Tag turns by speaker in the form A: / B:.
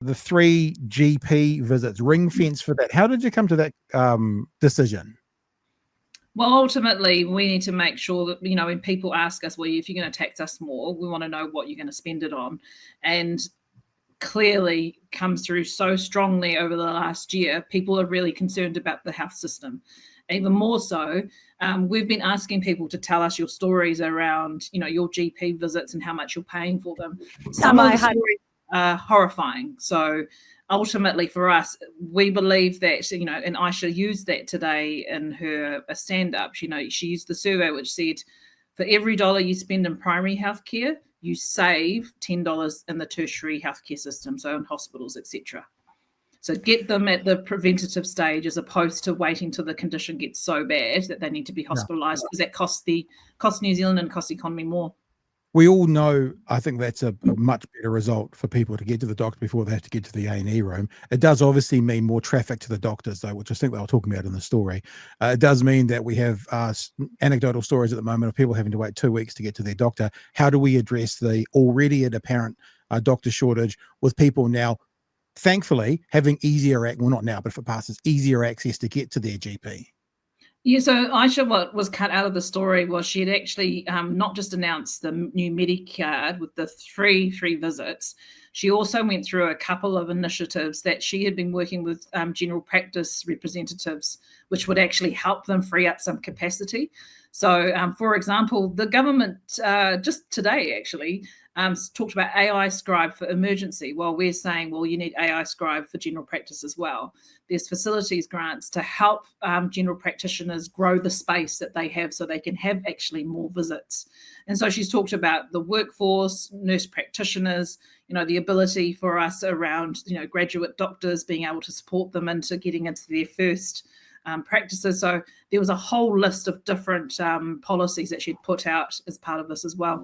A: the 3 GP visits, ring fence for that. How did you come to that decision?
B: Well, ultimately, we need to make sure that, when people ask us, well, if you're going to tax us more, we want to know what you're going to spend it on. And clearly comes through so strongly over the last year. People are really concerned about the health system. Even more so, we've been asking people to tell us your stories around, your GP visits and how much you're paying for them. Some of the stories are horrifying. So ultimately for us, we believe that, and Aisha used that today in her stand-up. She used the survey which said, for every dollar you spend in primary healthcare, you save $10 in the tertiary healthcare system, so in hospitals, etc. So get them at the preventative stage as opposed to waiting till the condition gets so bad that they need to be hospitalised, because that costs New Zealand and costs the economy more.
A: We all know, I think that's a much better result for people to get to the doctor before they have to get to the A&E room. It does obviously mean more traffic to the doctors, though, which I think they were talking about in the story. It does mean that we have anecdotal stories at the moment of people having to wait 2 weeks to get to their doctor. How do we address the already apparent doctor shortage with people now, thankfully, having easier, well, not now, but if it passes, easier access to get to their GP?
B: Yeah, so Aisha, what was cut out of the story was she had actually not just announced the new Medicare with the three visits. She also went through a couple of initiatives that she had been working with general practice representatives, which would actually help them free up some capacity. So, for example, the government just today actually talked about AI scribe for emergency. Well, we're saying, well, you need AI scribe for general practice as well. There's facilities grants to help general practitioners grow the space that they have so they can have actually more visits. And so she's talked about the workforce, nurse practitioners, the ability for us around, graduate doctors being able to support them into getting into their first practices. So there was a whole list of different policies that she'd put out as part of this as well.